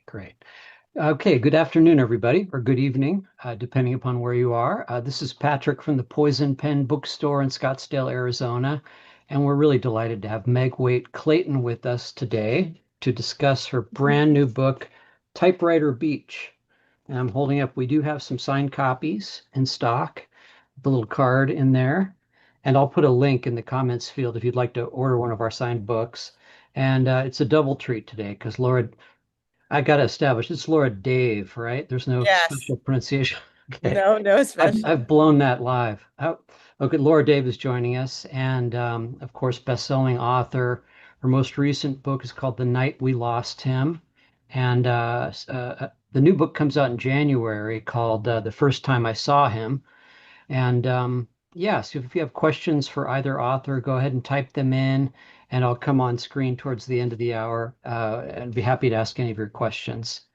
Great. Okay, good afternoon, everybody, or good evening, depending upon where you are. This is Patrick from the Poison Pen Bookstore in Scottsdale, Arizona, and we're really delighted to have Meg Waite Clayton with us today to discuss her brand new book, Typewriter Beach. And I'm holding up, we do have some signed copies in stock, the little card in there, and I'll put a link in the comments field if you'd like to order one of our signed books. And it's a double treat today because Laura, I got to establish it's Laura Dave, right? There's no Yes. special pronunciation. Okay. No, no I've special. I've blown that live. Okay, Laura Dave is joining us, and of course, best-selling author. Her most recent book is called The Night We Lost Him, and the new book comes out in January called The First Time I Saw Him. And yeah, so if you have questions for either author, go ahead and type them in, and I'll come on screen towards the end of the hour and be happy to ask any of your questions.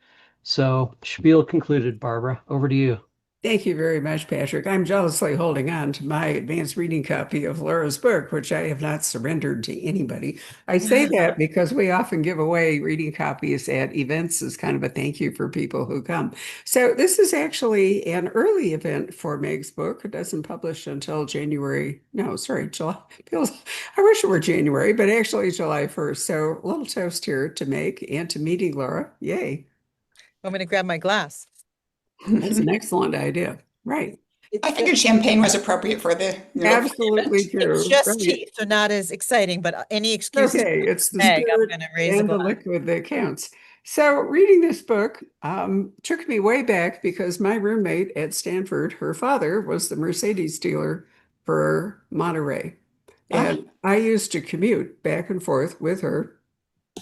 So, spiel concluded, Barbara. Over to you. Thank you very much, Patrick. I'm jealously holding on to my advanced reading copy of Laura's book, which I have not surrendered to anybody. I say that because we often give away reading copies at events as kind of a thank you for people who come. So this is actually an early event for Meg's book. It doesn't publish until January. No, sorry, July. I wish it were January, but actually July 1st. So a little toast here to Meg and to meeting Laura. Yay. I'm going to grab my glass. That's an excellent idea. Right. I figured champagne was appropriate for the Absolutely true. It's just Right. tea, so not as exciting, but any excuse. Okay, it's the Meg, I'm spirit going to raise a and the glass. liquid that counts. So reading this book took me way back because my roommate at Stanford, her father was the Mercedes dealer for Monterey. And I used to commute back and forth with her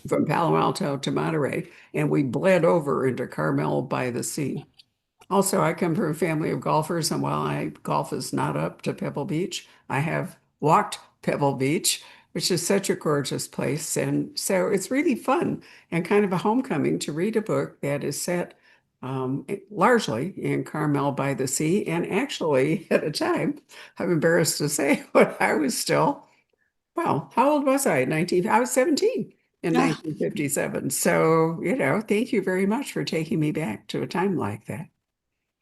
from Palo Alto to Monterey, and we bled over into Carmel-by-the-Sea. Also, I come from a family of golfers, and while golf is not up to Pebble Beach, I have walked Pebble Beach, which is such a gorgeous place. And so it's really fun and kind of a homecoming to read a book that is set largely in Carmel-by-the-Sea. And actually, at a time, I'm embarrassed to say, when I was still, well, how old was I? I was 17 in 1957. So, thank you very much for taking me back to a time like that.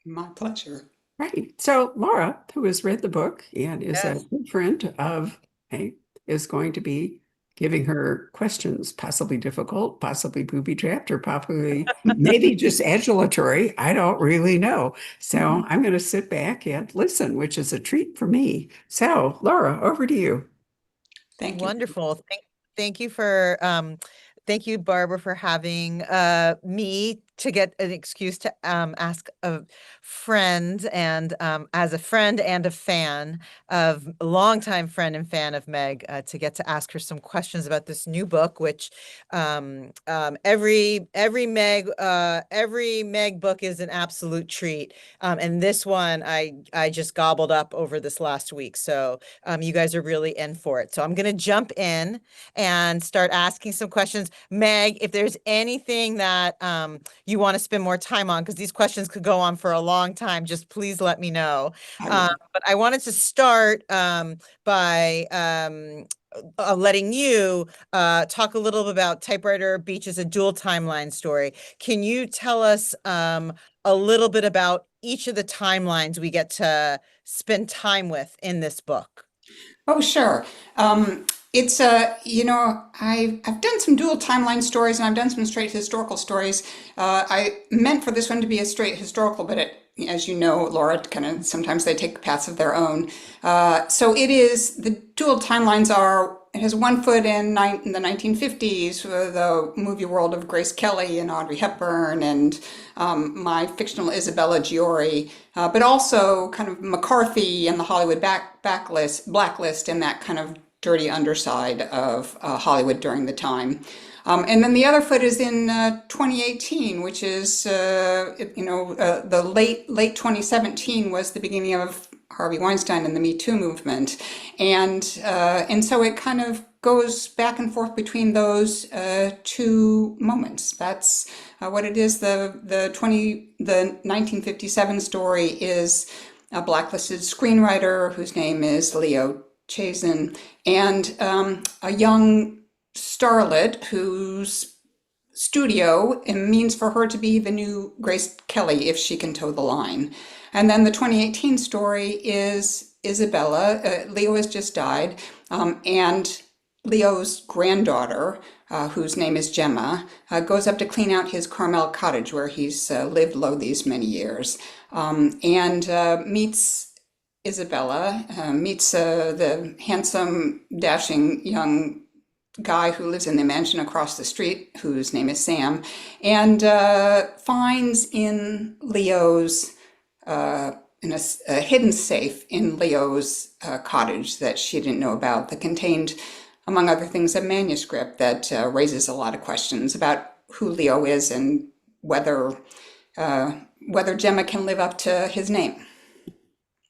My pleasure. Right. So Laura, who has read the book and is Yes. a good friend of Meg, is going to be giving her questions, possibly difficult, possibly booby-trapped, or possibly maybe just adulatory. I don't really know. So I'm going to sit back and listen, which is a treat for me. So Laura, over to you. Thank you. Wonderful. Thank you for thank you, Barbara, for having me to get an excuse to ask a friend and as a friend and a fan of a longtime friend and fan of Meg to get to ask her some questions about this new book, which every Meg book is an absolute treat. And this one I just gobbled up over this last week. So you guys are really in for it. So I'm going to jump in and start asking some questions. Meg, if there's anything that you want to spend more time on, because these questions could go on for a long time, just please let me know. But I wanted to start by letting you talk a little bit about Typewriter Beach as a dual timeline story. Can you tell us a little bit about each of the timelines we get to spend time with in this book? Oh, sure. It's I've done some dual timeline stories and I've done some straight historical stories. I meant for this one to be a straight historical, but as you know, Laura, kind of sometimes they take paths of their own. So it is, the dual timelines it has one foot in the 1950s, the movie world of Grace Kelly and Audrey Hepburn and my fictional Isabella Giori, but also kind of McCarthy and the Hollywood blacklist and that kind of dirty underside of Hollywood during the time. And then the other foot is in 2018, which is, the late 2017 was the beginning of Harvey Weinstein and the Me Too movement. And so it kind of goes back and forth between those two moments. That's what it is. The 1957 story is a blacklisted screenwriter whose name is Léon Chazan, and a young starlet whose studio means for her to be the new Grace Kelly if she can toe the line. And then the 2018 story is Isabella. Leo has just died, and Leo's granddaughter, whose name is Gemma, goes up to clean out his Carmel cottage where he's lived low these many years, and meets Isabella, meets the handsome, dashing young guy who lives in the mansion across the street, whose name is Sam, and finds in Leo's in a hidden safe in Leo's cottage that she didn't know about, that contained, among other things, a manuscript that raises a lot of questions about who Leo is and whether Gemma can live up to his name.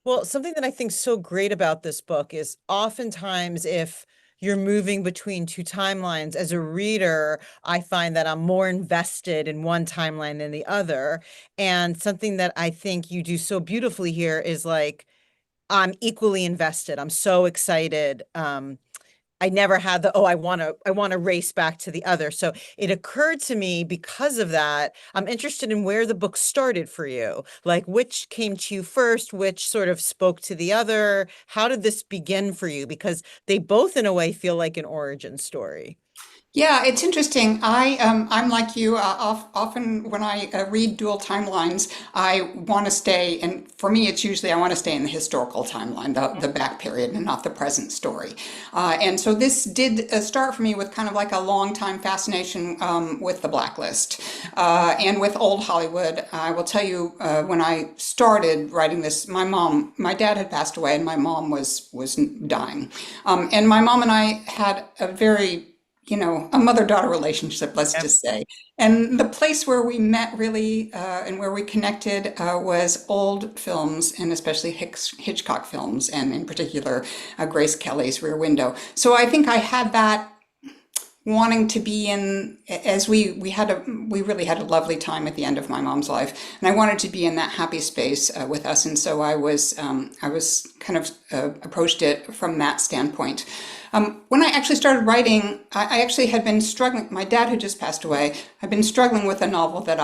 Well, something that I think so great about this book is oftentimes if you're moving between two timelines, as a reader, I find that I'm more invested in one timeline than the other. And something that I think you do so beautifully here is like, I'm equally invested. I'm so excited. I never had the, oh, I want to race back to the other. So it occurred to me because of that, I'm interested in where the book started for you. Like which came to you first, which sort of spoke to the other. How did this begin for you? Because they both in a way feel like an origin story. Yeah, it's interesting. I'm like you. Often when I read dual timelines, I want to stay, and for me, it's usually I want to stay in the historical timeline, the back period, and not the present story. And so this did start for me with kind of like a long time fascination with the blacklist and with old Hollywood. I will tell you, when I started writing this, my dad had passed away, and my mom was dying, and my mom and I had a very a mother-daughter relationship, let's just say. And the place where we met really and where we connected was old films, and especially Hitchcock films, and in particular, Grace Kelly's Rear Window. So I think I had that wanting to be in, as we really had a lovely time at the end of my mom's life, and I wanted to be in that happy space with us. And so I was kind of approached it from that standpoint. When I actually started writing, I actually had been struggling. My dad had just passed away. I'd been struggling with a novel that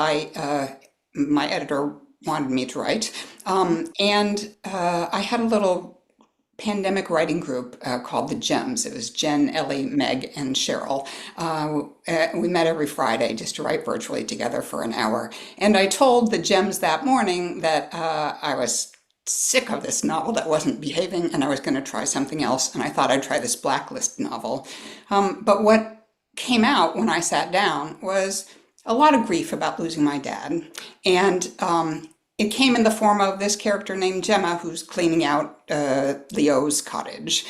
my editor wanted me to write. And I had a little pandemic writing group called the Gems. It was Jen, Ellie, Meg, and Cheryl. We met every Friday just to write virtually together for an hour. And I told the Gems that morning that I was sick of this novel that wasn't behaving, and I was going to try something else, and I thought I'd try this Blacklist novel. But what came out when I sat down was a lot of grief about losing my dad, and it came in the form of this character named Gemma who's cleaning out Leo's cottage.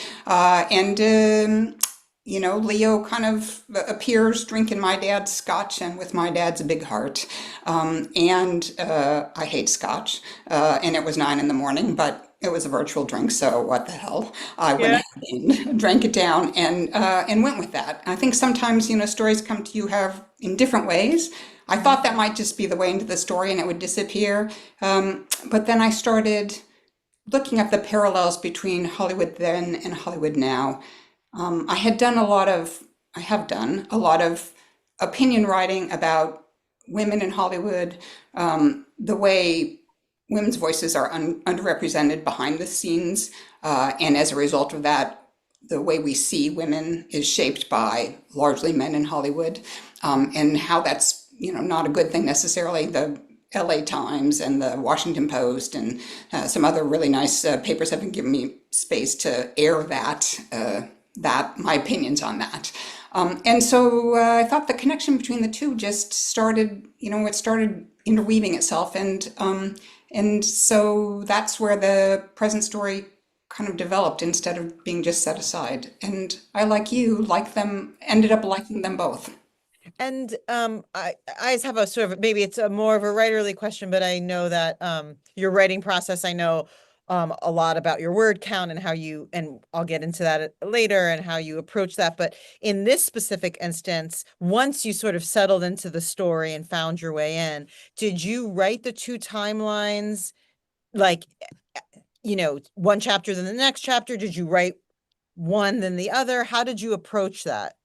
Leo kind of appears drinking my dad's scotch and with my dad's big heart. I hate scotch. And it was 9 a.m, but it was a virtual drink, so what the hell? I went ahead and drank it down and went with that. I think sometimes, stories come to you in different ways. I thought that might just be the way into the story and it would disappear. But then I started looking at the parallels between Hollywood then and Hollywood now. I have done a lot of opinion writing about women in Hollywood, the way women's voices are underrepresented behind the scenes. And as a result of that, the way we see women is shaped by largely men in Hollywood, and how that's, not a good thing necessarily. The LA Times and the Washington Post and some other really nice papers have been giving me space to air my opinions on that. And so I thought the connection between the two just started, it started interweaving itself. And so that's where the present story kind of developed instead of being just set aside. And I, like you, ended up liking them both. And I have a sort of, maybe it's more of a writerly question, but I know that your writing process, I know a lot about your word count and and I'll get into that later and how you approach that. But in this specific instance, once you sort of settled into the story and found your way in, did you write the two timelines, like, one chapter then the next chapter? Did you write one then the other? How did you approach that?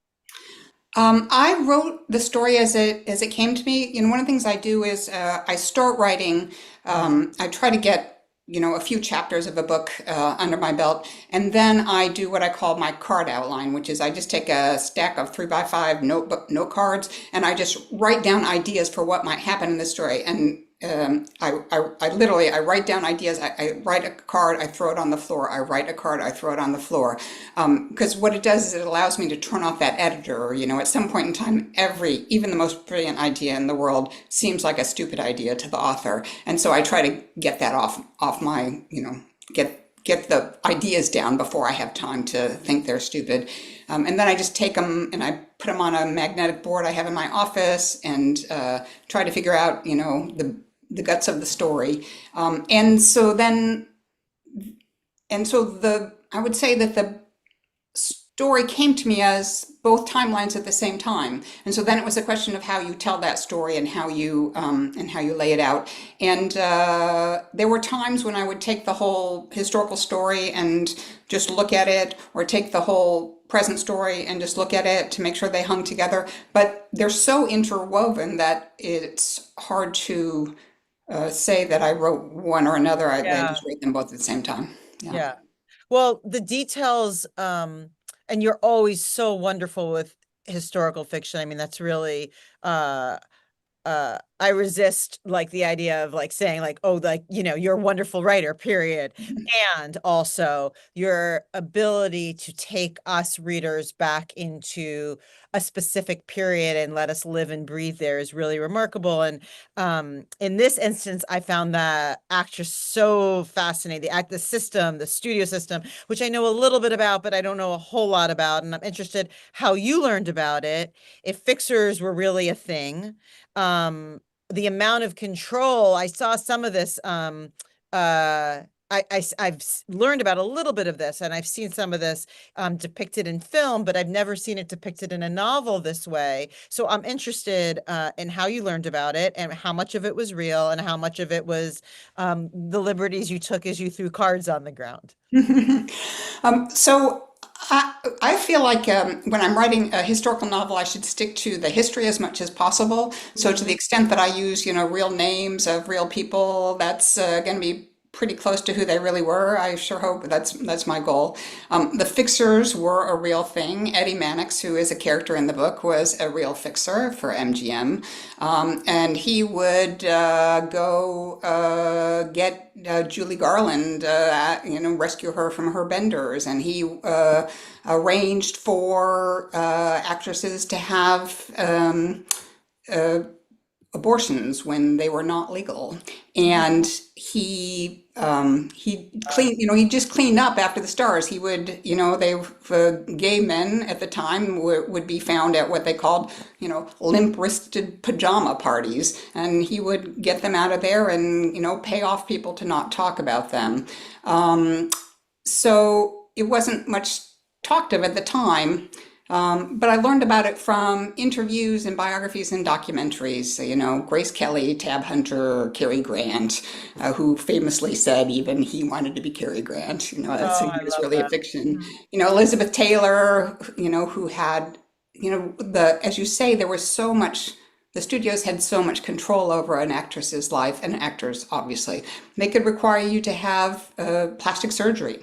I wrote the story as it came to me. You know, one of the things I do is I start writing. I try to get a few chapters of a book under my belt, and then I do what I call my card outline, which is I just take a stack of 3x5 note cards, and I just write down ideas for what might happen in the story. And I literally I write down ideas. I write a card, I throw it on the floor. I write a card, I throw it on the floor. Because what it does is it allows me to turn off that editor. At some point in time, even the most brilliant idea in the world seems like a stupid idea to the author. And so I try to get that off my, get the ideas down before I have time to think they're stupid. And then I just take them and I put them on a magnetic board I have in my office and try to figure out, the guts of the story. I would say that the story came to me as both timelines at the same time. And so then it was a question of how you tell that story and how you lay it out. And there were times when I would take the whole historical story and just look at it, or take the whole present story and just look at it to make sure they hung together. But they're so interwoven that it's hard to say that I wrote one or another. I just wrote them both at the same time. Yeah. Well, the details, and you're always so wonderful with historical fiction. I mean, that's really, I resist like the idea of like saying like, oh, like, you're a wonderful writer, period. And also your ability to take us readers back into a specific period and let us live and breathe there is really remarkable. And in this instance, I found that actress so fascinating. The system, the studio system, which I know a little bit about, but I don't know a whole lot about. And I'm interested how you learned about it, if fixers were really a thing. The amount of control, I saw some of this, I've learned about a little bit of this, and I've seen some of this depicted in film, but I've never seen it depicted in a novel this way. So I'm interested in how you learned about it and how much of it was real and how much of it was the liberties you took as you threw cards on the ground. So I feel like when I'm writing a historical novel, I should stick to the history as much as possible. So to the extent that I use, real names of real people, that's going to be pretty close to who they really were. I sure hope that's my goal. The fixers were a real thing. Eddie Mannix, who is a character in the book, was a real fixer for MGM. And he would go get Julie Garland, rescue her from her benders. And he arranged for actresses to have abortions when they were not legal, and he he'd just cleaned up after the stars. He would, gay men at the time would be found at what they called, limp-wristed pajama parties, and he would get them out of there and, pay off people to not talk about them. So it wasn't much talked of at the time. But I learned about it from interviews and biographies and documentaries. Grace Kelly, Tab Hunter, Cary Grant, who famously said even he wanted to be Cary Grant. He was really a fiction. Elizabeth Taylor, who had, as you say, there was so much. The studios had so much control over an actress's life, and actors, obviously. They could require you to have plastic surgery.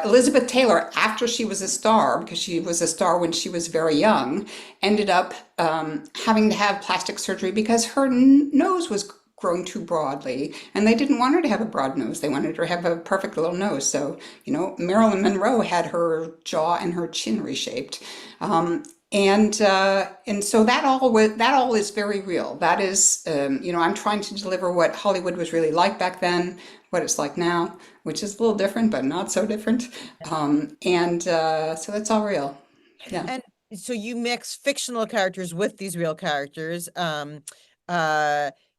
Elizabeth Taylor, after she was a star, because she was a star when she was very young, ended up having to have plastic surgery because her nose was growing too broadly, and they didn't want her to have a broad nose. They wanted her to have a perfect little nose. So, Marilyn Monroe had her jaw and her chin reshaped. And so that all is very real. That is, I'm trying to deliver what Hollywood was really like back then, what it's like now, which is a little different, but not so different. So that's all real. Yeah. And so you mix fictional characters with these real characters.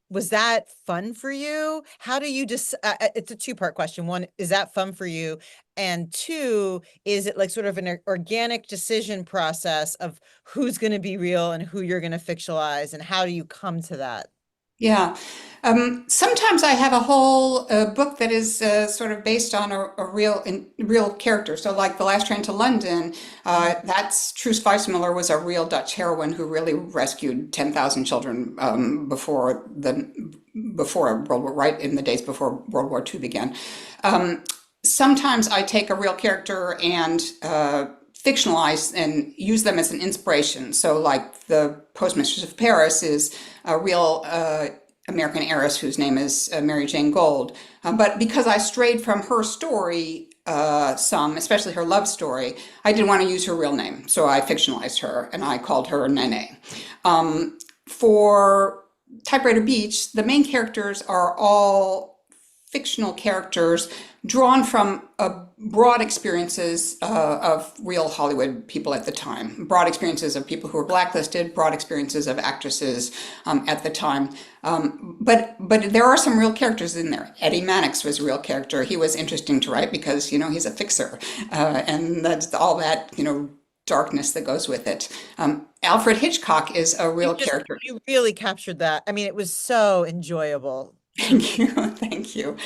Was that fun for you? How do you just, it's a two-part question. One, is that fun for you? And two, is it like sort of an organic decision process of who's going to be real and who you're going to fictionalize, and how do you come to that? Yeah. Sometimes I have a whole book that is sort of based on a real character. So, like The Last Train to London, that's Truus Weissmuller was a real Dutch heroine who really rescued 10,000 children before World War, right in the days before World War II began. Sometimes I take a real character and fictionalize and use them as an inspiration. So, like the Postmistress of Paris is a real American heiress whose name is Mary Jane Gold. But because I strayed from her story, especially her love story, I didn't want to use her real name. So I fictionalized her and I called her Nene. For Typewriter Beach, the main characters are all fictional characters drawn from broad experiences of real Hollywood people at the time, broad experiences of people who were blacklisted, broad experiences of actresses at the time. But there are some real characters in there. Eddie Mannix was a real character. He was interesting to write because, he's a fixer, and that's all that, darkness that goes with it. Alfred Hitchcock is a real character. You really captured that. I mean, it was so enjoyable. Thank you. Thank you.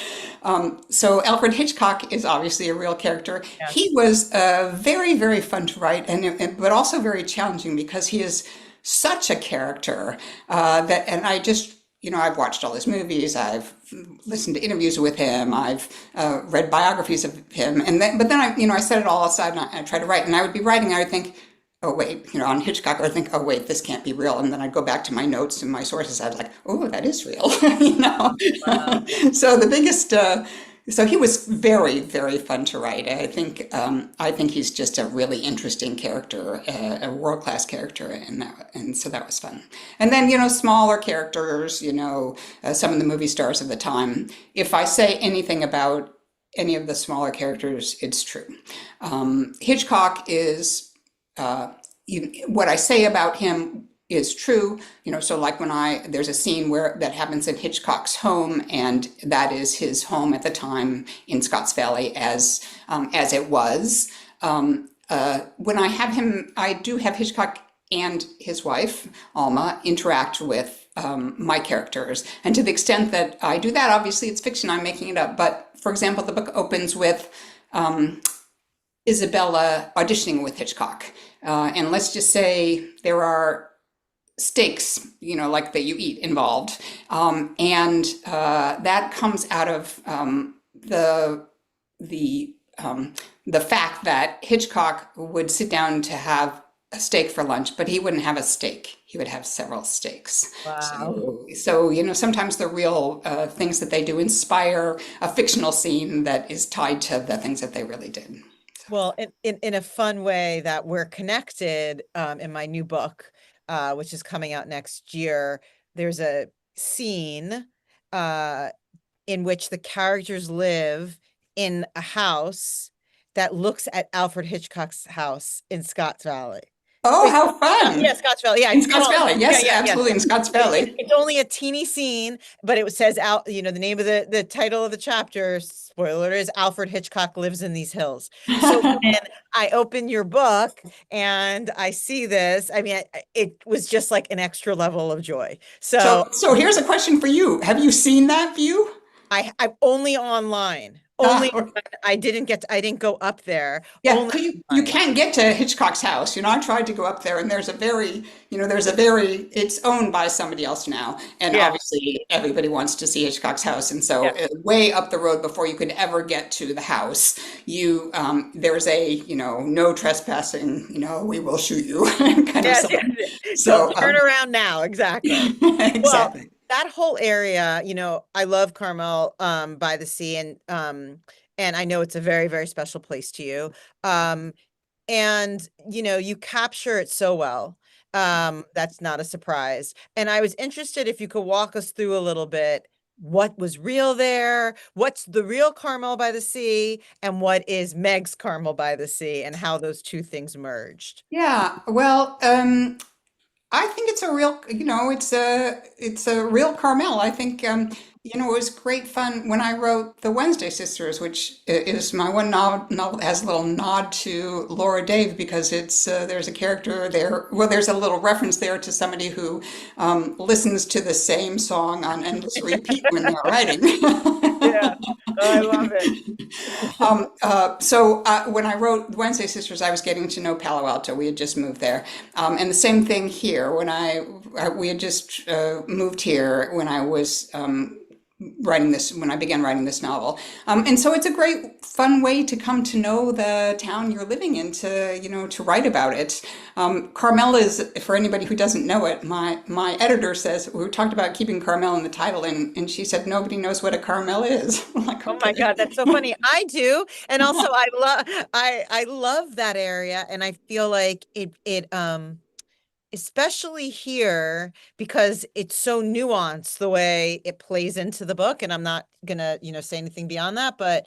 So Alfred Hitchcock is obviously a real character. Yes. He was very, very fun to write, but also very challenging because he is such a character and I just, I've watched all his movies. I've listened to interviews with him. I've read biographies of him, but then I set it all aside and I try to write. And I would be writing, and I would think, oh wait, on Hitchcock, I would think, oh wait, this can't be real. And then I'd go back to my notes and my sources. I'd like, oh, that is real, Wow. So the biggest, so he was very, very fun to write. I think he's just a really interesting character, a world-class character, and so that was fun. And then, smaller characters, some of the movie stars of the time. If I say anything about any of the smaller characters, it's true. Hitchcock is what I say about him is true, so like there's a scene that happens in Hitchcock's home, and that is his home at the time in Scotts Valley as it was. When I have him, I do have Hitchcock and his wife, Alma, interact with my characters. And to the extent that I do that, obviously it's fiction, I'm making it up. But for example, the book opens with Isabella auditioning with Hitchcock. And let's just say there are steaks, like that you eat involved. And that comes out of the fact that Hitchcock would sit down to have a steak for lunch, but he wouldn't have a steak. He would have several steaks. Wow. So sometimes the real things that they do inspire a fictional scene that is tied to the things that they really did. Well, in a fun way that we're connected, in my new book, which is coming out next year, there's a scene in which the characters live in a house that looks at Alfred Hitchcock's house in Scotts Valley. Oh, how fun! Yeah, Scotts Valley. Yeah, in Scotts Valley. Yes, absolutely, in Scotts Valley. It's only a teeny scene, but it says out. The name of the title of the chapter. Spoiler is Alfred Hitchcock lives in these hills. So when I open your book and I see this, I mean, it was just like an extra level of joy. So here's a question for you: have you seen that view? I'm only online. Only I didn't go up there. Yeah, you can't get to Hitchcock's house. I tried to go up there, and it's owned by somebody else now, and obviously everybody wants to see Hitchcock's house, and so way up the road before you could ever get to the house, there's a no trespassing. We will shoot you kind of something. So turn around now, exactly. Exactly. Well, that whole area, I love Carmel by the sea, and I know it's a very, very special place to you. And you capture it so well. That's not a surprise. And I was interested if you could walk us through a little bit what was real there, what's the real Carmel by the Sea, and what is Meg's Carmel by the Sea, and how those two things merged. Yeah, well, I think it's a real, it's a real Carmel. I think, it was great fun when I wrote The Wednesday Sisters, which is my one novel that has a little nod to Laura Dave because there's a character there. Well, there's a little reference there to somebody who listens to the same song on endless repeat when they're writing. Yeah. Oh, I love it. When I wrote Wednesday Sisters, I was getting to know Palo Alto. We had just moved there, and the same thing here. We had just moved here when I was when I began writing this novel. And so it's a great, fun way to come to know the town you're living in, to write about it. Carmel is, for anybody who doesn't know it, my editor says, we talked about keeping Carmel in the title, and she said, nobody knows what a Carmel is. I'm like, Oh my okay. God, that's so funny. I do. And also I love that area. And I feel like it especially here because it's so nuanced the way it plays into the book. And I'm not gonna, say anything beyond that, but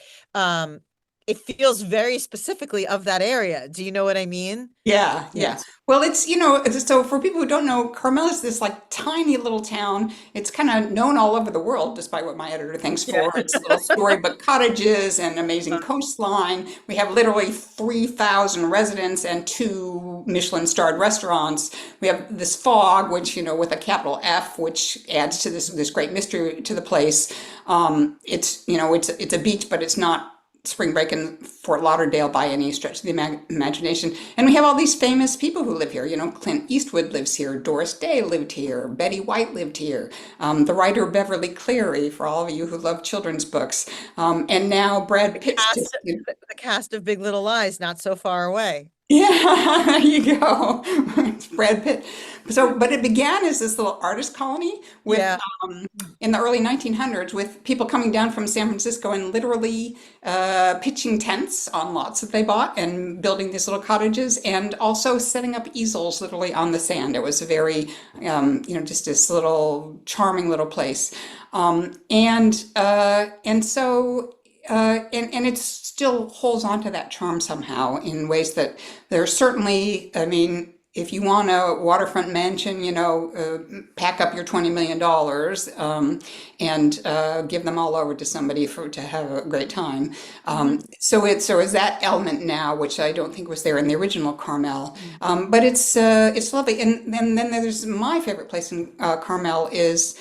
it feels very specifically of that area. Do you know what I mean? Yeah, yeah. Yes. Well, so for people who don't know, Carmel is this like tiny little town. It's kind of known all over the world, despite what my editor thinks Yeah. for its little storybook cottages and amazing coastline. We have literally 3,000 residents and two Michelin-starred restaurants. We have this fog, which, with a capital F, which adds to this great mystery to the place. It's a beach, but it's not spring break in Fort Lauderdale by any stretch of the imagination. And we have all these famous people who live here. Clint Eastwood lives here, Doris Day lived here, Betty White lived here, the writer Beverly Cleary, for all of you who love children's books. And now Brad Pitt's just, The cast of Big Little Lies, not so far away. yeah, there you go. It's Brad Pitt. But it began as this little artist colony Yeah. in the early 1900s with people coming down from San Francisco and literally pitching tents on lots that they bought and building these little cottages and also setting up easels literally on the sand. It was a very, just this little charming little place. And it still holds on to that charm somehow in ways that there's certainly, I mean, if you want a waterfront mansion, pack up your $20 million and give them all over to somebody to have a great time. So is that element now, which I don't think was there in the original Carmel. But it's lovely. And then there's my favorite place in Carmel is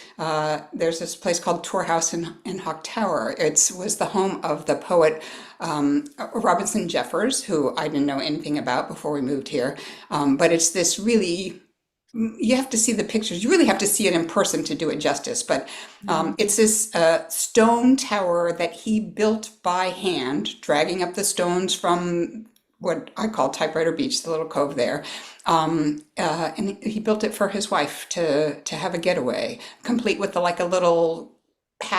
there's this place called Tor House in Hawk Tower. It was the home of the poet Robinson Jeffers, who I didn't know anything about before we moved here. But it's this really, you have to see the pictures. You really have to see it in person to do it justice. But it's this stone tower that he built by hand, dragging up the stones from what I call Typewriter Beach, the little cove there. And he built it for his wife to have a getaway, complete with like a little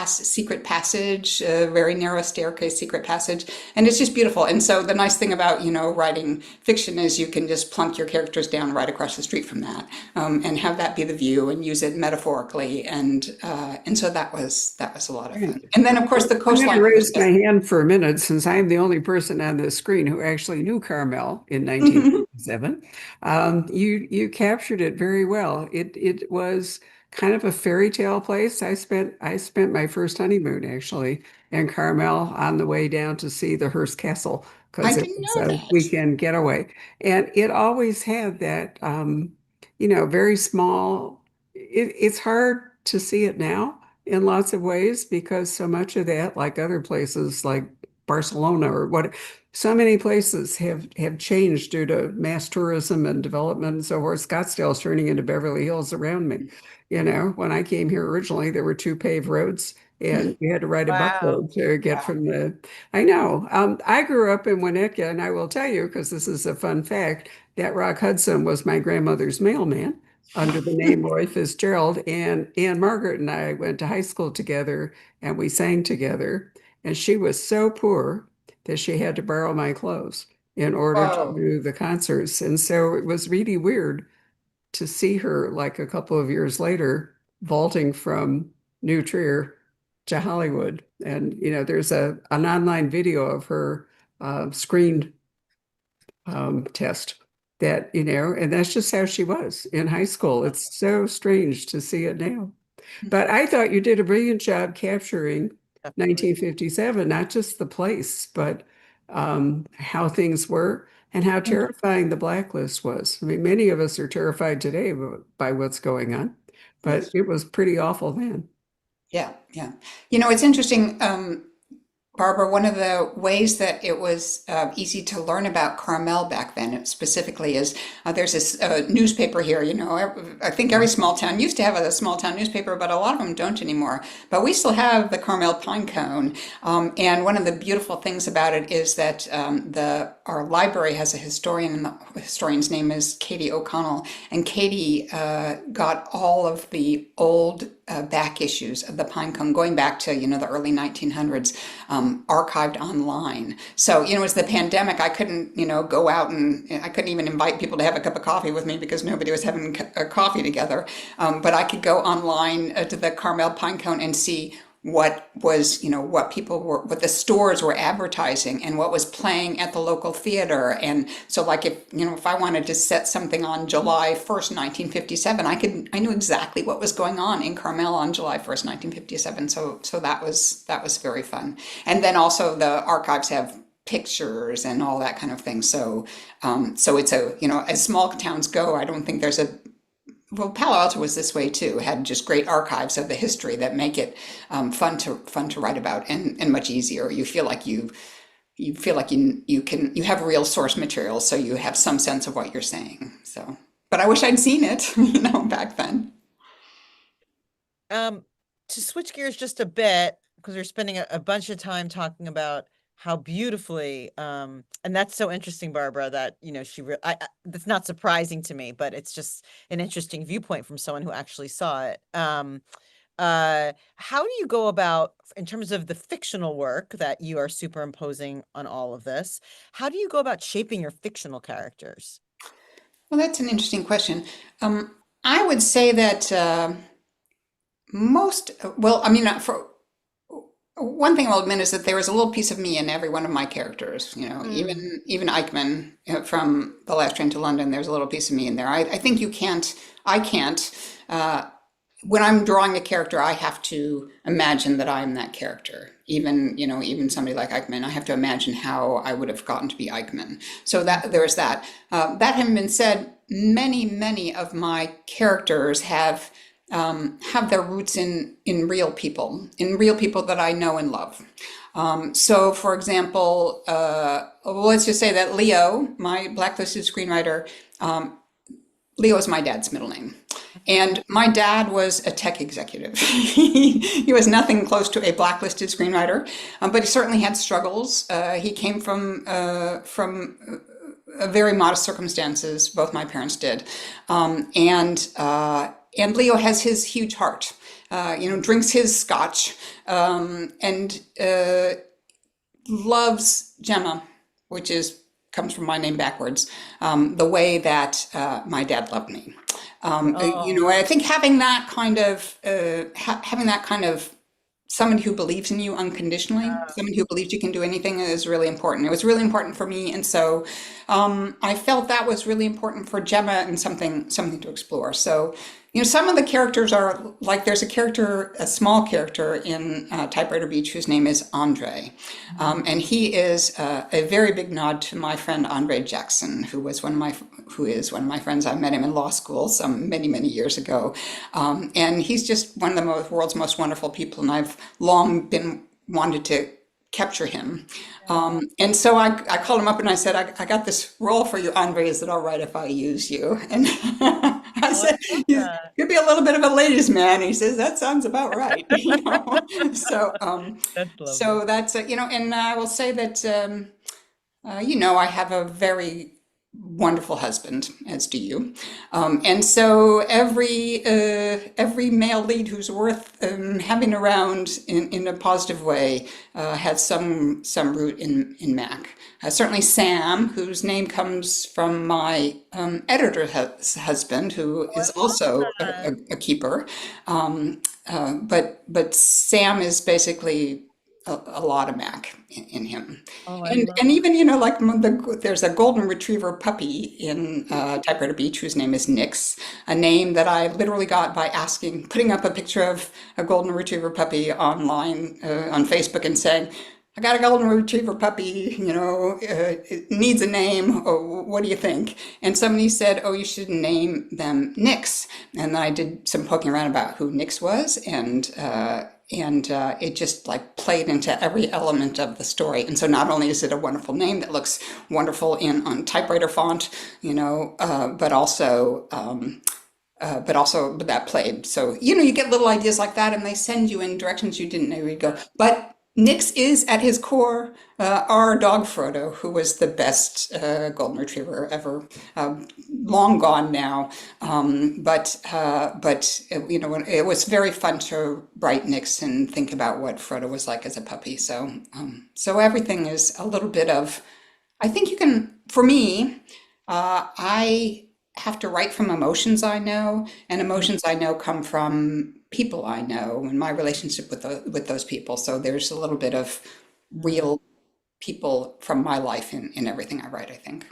secret passage, a very narrow staircase, secret passage, and it's just beautiful. And so the nice thing about writing fiction is you can just plunk your characters down right across the street from that, and have that be the view and use it metaphorically. And so that was a lot of fun. And then of course the I'm going coastline. to raise my hand for a minute since I'm the only person on the screen who actually knew Carmel in 1957. You captured it very well. It was kind of a fairy tale place. I spent my first honeymoon actually in Carmel on the way down to see the Hearst Castle I because it didn't was know a that. weekend getaway. And it always had that, very small. It's hard to see it now in lots of ways because so much of that, like other places like Barcelona or what, so many places have changed due to mass tourism and development and so forth. Scottsdale's turning into Beverly Hills around me. When I came here originally, there were two paved roads and you had to ride a Wow. buckboard to get from I know. I grew up in Winnetka and I will tell you, because this is a fun fact, that Rock Hudson was my grandmother's mailman under the name Roy Fitzgerald. And Ann Margaret and I went to high school together and we sang together. And she was so poor that she had to borrow my clothes in order to Whoa. do the concerts. And so it was really weird to see her like a couple of years later vaulting from New Trier to Hollywood. And, there's an online video of her screen test. that, and that's just how she was in high school. It's so strange to see it now. But I thought you did a brilliant job capturing Definitely. 1957, not just the place, but how things were and how terrifying the blacklist was. I mean, many of us are terrified today by what's going on, but Yes. it was pretty awful then. Yeah, yeah. It's interesting. Barbara, one of the ways that it was easy to learn about Carmel back then, specifically, is there's this newspaper here. I think every small town used to have a small town newspaper, but a lot of them don't anymore. But we still have the Carmel pine cone, and one of the beautiful things about it is that our library has a historian, and the historian's name is Katie O'Connell, and Katie got all of the old back issues of the pine cone going back to the early 1900s, archived online. So it was the pandemic. I couldn't go out, and I couldn't even invite people to have a cup of coffee with me because nobody was having a coffee together. But I could go online to the Carmel pine cone and see what was, what the stores were advertising and what was playing at the local theater. And so like if I wanted to set something on July 1st, 1957, I knew exactly what was going on in Carmel on July 1st, 1957. So that was very fun. And then also the archives have pictures and all that kind of thing. So it's as small towns go, I don't think there's well, Palo Alto was this way too. It had just great archives of the history that make it fun to write about and much easier. You feel like you have real source material, so you have some sense of what you're saying. So, but I wish I'd seen it, back then. To switch gears just a bit, because we're spending a bunch of time talking about how beautifully, and that's so interesting, Barbara, that, that's not surprising to me, but it's just an interesting viewpoint from someone who actually saw it. How do you go about, in terms of the fictional work that you are superimposing on all of this, how do you go about shaping your fictional characters? Well, that's an interesting question. I would say that for one thing I'll admit is that there was a little piece of me in every one of my characters. Even Eichmann from The Last Train to London. There's a little piece of me in there. I think I can't. When I'm drawing a character, I have to imagine that I'm that character. Even somebody like Eichmann, I have to imagine how I would have gotten to be Eichmann. So that there's that. That having been said, many of my characters have their roots in real people that I know and love. So, for example, let's just say that Leo, my blacklisted screenwriter, Leo is my dad's middle name. And my dad was a tech executive. He was nothing close to a blacklisted screenwriter, but he certainly had struggles. He came from very modest circumstances. Both my parents did. And Leo has his huge heart, drinks his scotch, and loves Gemma, which comes from my name backwards, the way that my dad loved me. I think having that kind of someone who believes in you unconditionally, someone who believes you can do anything is really important. It was really important for me, and so I felt that was really important for Gemma and something to explore. So, some of the characters are like there's a small character in Typewriter Beach whose name is Andre, and he is a very big nod to my friend Andre Jackson, who is one of my friends. I met him in law school some many years ago, and he's just one of the world's most wonderful people, and I've long been wanted to capture him. And so I called him up and I said, I got this role for you, Andre. Is it all right if I use you? And I said, you'd be a little bit of a ladies' man. He says, that sounds about right. So, so that's, and I will say that, I have a very wonderful husband, as do you. And so every male lead who's worth having around in a positive way has some root in Mac. Certainly Sam, whose name comes from my editor's husband, who is also a keeper. But Sam is basically a lot of Mac in him. Oh, I And love. even, like there's a golden retriever puppy in Typewriter Beach whose name is Nix, a name that I literally got by putting up a picture of a golden retriever puppy online on Facebook and saying, I got a golden retriever puppy, it needs a name. Oh, what do you think? And somebody said, oh, you should name them Nix. And then I did some poking around about who Nix was, and it just like played into every element of the story. And so not only is it a wonderful name that looks wonderful on typewriter font, but also that played. So, you get little ideas like that and they send you in directions you didn't know you'd go. But Nix is at his core our dog Frodo, who was the best golden retriever ever, long gone now. It was very fun to write Nix and think about what Frodo was like as a puppy. So everything is a little bit of, I think you can, for me, I have to write from emotions I know, and emotions I know come from people I know and my relationship with those people. So there's a little bit of real people from my life in everything I write, I think.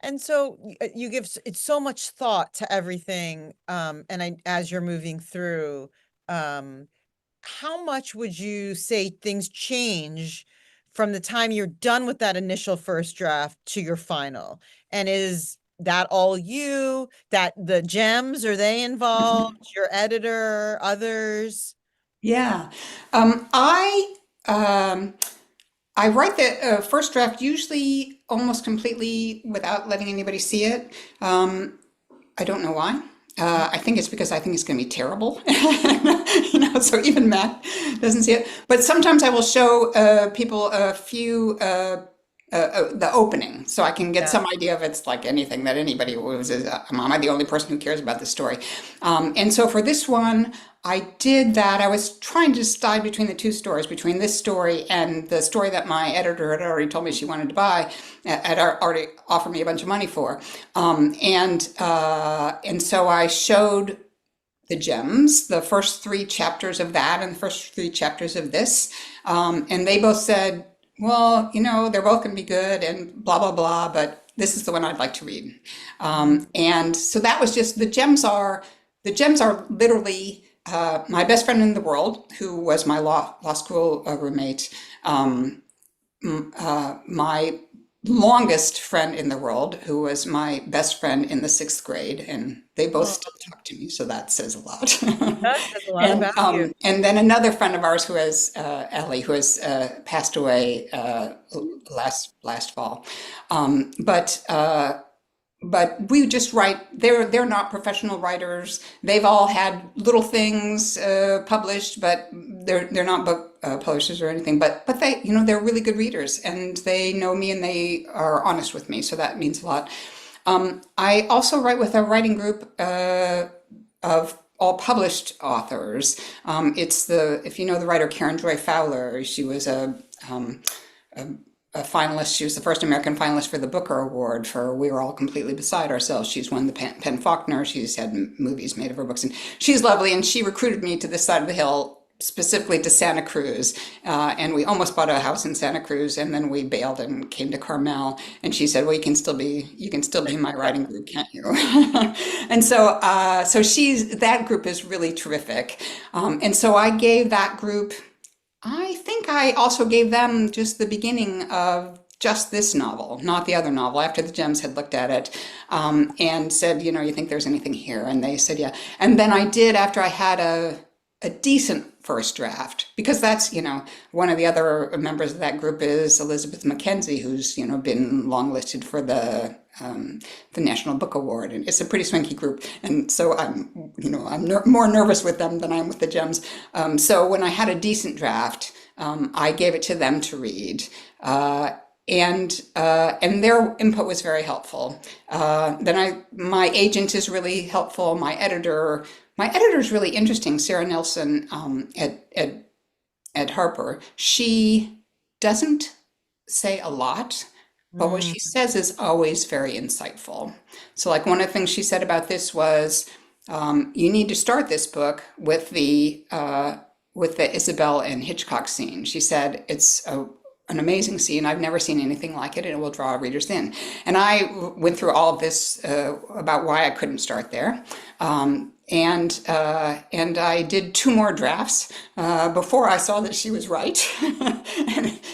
And so you give it's so much thought to everything. As you're moving through, how much would you say things change from the time you're done with that initial first draft to your final? And is that all you, that the gems, are they involved? Your editor, others? Yeah. Um, I um, I write the first draft usually almost completely without letting anybody see it. I don't know why. I think it's because I think it's going to be terrible. So even Matt doesn't see it. But sometimes I will show people a few the opening, so I can get Yeah. some idea if it's like anything that anybody was. Am I the only person who cares about this story? And so for this one, I did that. I was trying to decide between the two stories, between this story and the story that my editor had already told me she wanted to buy, had already offered me a bunch of money for. And so I showed the gems, the first 3 chapters of that and the first 3 chapters of this. And they both said, well, they're both going to be good and blah, blah, blah, but this is the one I'd like to read. And so that was just, the gems are literally my best friend in the world, who was my law school roommate, my longest friend in the world, who was my best friend in the 6th grade, and they both Oh, still talk to me, so that says a lot. that says a lot And about you. and then another friend of ours who has Ellie, who has passed away last fall. Um, but uh, but we just write. They're not professional writers. They've all had little things published, but they're not book publishers or anything. But they they're really good readers, and they know me and they are honest with me. So that means a lot. I also write with a writing group of all published authors. If you know the writer Karen Joy Fowler, she was a finalist. She was the first American finalist for the Booker Award for We Were All Completely Beside Ourselves. She's won the Penn Faulkner. She's had movies made of her books, and she's lovely. And she recruited me to this side of the hill, specifically to Santa Cruz. And we almost bought a house in Santa Cruz, and then we bailed and came to Carmel. And she said, "Well, you can still be in my writing group, can't you?" And so, that group is really terrific. And so I gave that group. I think I also gave them just the beginning of just this novel, not the other novel, after the Gems had looked at it, and said, you think there's anything here? And they said, yeah. And then I did, after I had a decent first draft, because that's, one of the other members of that group is Elizabeth Mackenzie, who's, been longlisted for the National Book Award, and it's a pretty swanky group. And so I'm more nervous with them than I am with the Gems. So when I had a decent draft, I gave it to them to read. And their input was very helpful. My agent is really helpful. My editor is really interesting. Sarah Nelson at Harper. She doesn't say a lot, but what Mm. she says is always very insightful. So, like, one of the things she said about this was, you need to start this book with with the Isabel and Hitchcock scene. She said it's an amazing scene. I've never seen anything like it, and it will draw readers in. And I went through all of this about why I couldn't start there. And I did 2 more drafts before I saw that she was right,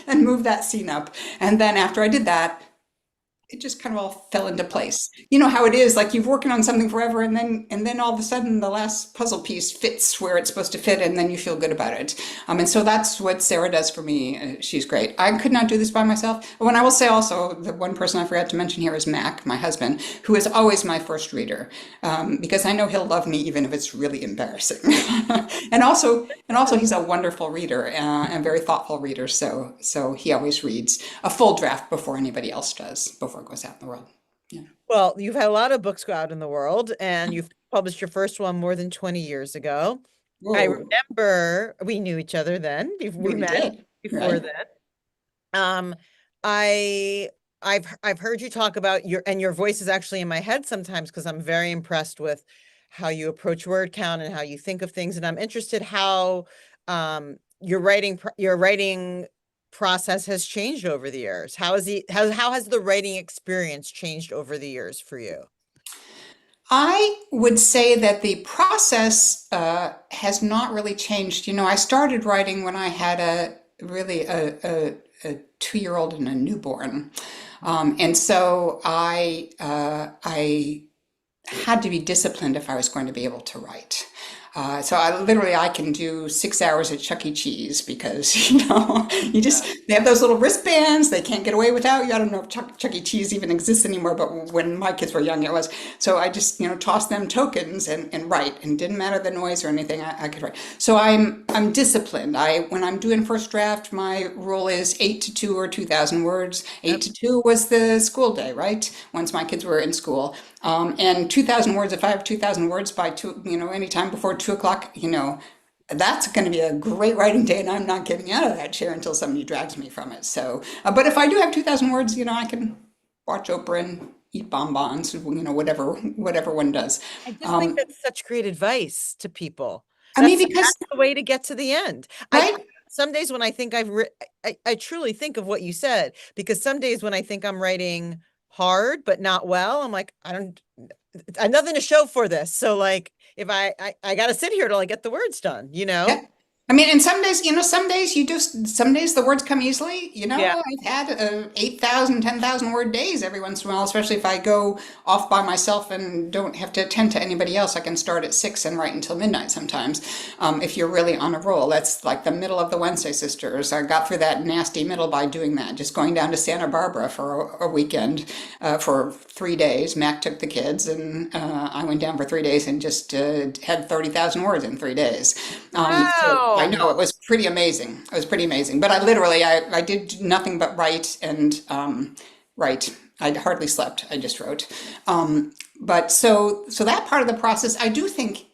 and moved that scene up. And then after I did that, it just kind of all fell into place. You know how it is, like you've working on something forever, and then all of a sudden the last puzzle piece fits where it's supposed to fit, and then you feel good about it. And so that's what Sarah does for me. She's great. I could not do this by myself. When I will say also, the one person I forgot to mention here is Mac, my husband, who is always my first reader, because I know he'll love me even if it's really embarrassing. and also he's a wonderful reader and very thoughtful reader. So he always reads a full draft before anybody else does, before it goes out in the world. Yeah. Well, you've had a lot of books go out in the world, and you've published your first one more than 20 years ago. Whoa. I remember we knew each other then. We met did, before right? then. I've heard you talk about your voice is actually in my head sometimes, because I'm very impressed with how you approach word count and how you think of things. And I'm interested how your writing process has changed over the years. How has the writing experience changed over the years for you? I would say that the process has not really changed. You know, I started writing when I had a 2-year-old and a newborn, and so I had to be disciplined if I was going to be able to write. So I can do 6 hours at Chuck E. Cheese because, they have those little wristbands. They can't get away without you. I don't know if Chuck E. Cheese even exists anymore, but when my kids were young, it was. So I just, tossed them tokens and write, and didn't matter the noise or anything, I could write. So I'm disciplined. When I'm doing first draft, my rule is 8 to 2 or 2,000 words. 8 to 2 was the school day, right? Once my kids were in school. And 2,000 words, if I have 2,000 words by any time before 2 o'clock, that's going to be a great writing day, and I'm not getting out of that chair until somebody drags me from it. So, but if I do have 2,000 words, I can watch Oprah and eat bonbons, whatever one does. I just think that's such great advice to people. Because that's the way to get to the end. Right? Some days when I think I truly think of what you said, because some days when I think I'm writing hard but not well, I'm like, I have nothing to show for this. So like, if I got to sit here till I get the words done, Yeah. And some days, some days the words come easily. Yeah. I've had 8,000, 10,000 word days every once in a while, especially if I go off by myself and don't have to attend to anybody else. I can start at 6 and write until midnight sometimes. If you're really on a roll, that's like the middle of the Wednesday Sisters. I got through that nasty middle by doing that, just going down to Santa Barbara for a weekend for 3 days. Mac took the kids, and I went down for 3 days and just had 30,000 words in 3 days. Wow. So I know it was pretty amazing. It was pretty amazing. But I did nothing but write and write. I hardly slept. I just wrote. But so that part of the process, I do think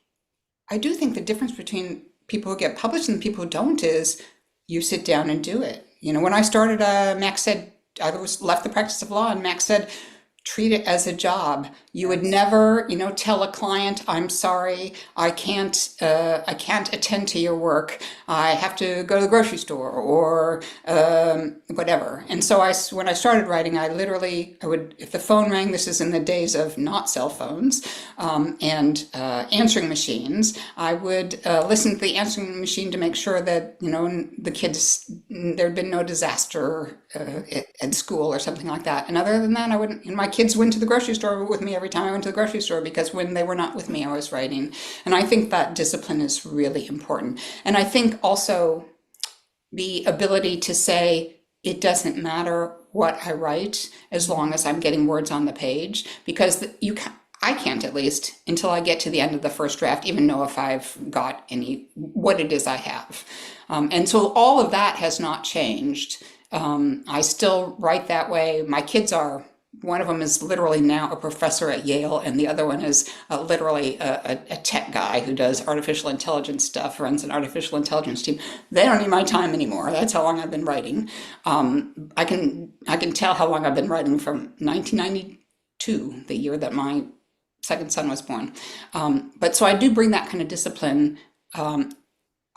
the difference between people who get published and people who don't is you sit down and do it. When I started, Max said, I left the practice of law, and Max said, treat it as a job. You would never, tell a client, I'm sorry, I can't attend to your work. I have to go to the grocery store or whatever. And so when I started writing, I would, if the phone rang, this is in the days of not cell phones and answering machines, I would listen to the answering machine to make sure that, the kids, there'd been no disaster at school or something like that. And other than that, I wouldn't, my kids went to the grocery store with me every time I went to the grocery store, because when they were not with me, I was writing. And I think that discipline is really important. And I think also the ability to say, it doesn't matter what I write as long as I'm getting words on the page, because I can't, at least until I get to the end of the first draft, even know if I've got what it is I have. And so all of that has not changed. I still write that way. My kids are, one of them is literally now a professor at Yale, and the other one is literally a tech guy who does artificial intelligence stuff, runs an artificial intelligence team. They don't need my time anymore. That's how long I've been writing. I can tell how long I've been writing from 1992, the year that my second son was born. But so I do bring that kind of discipline.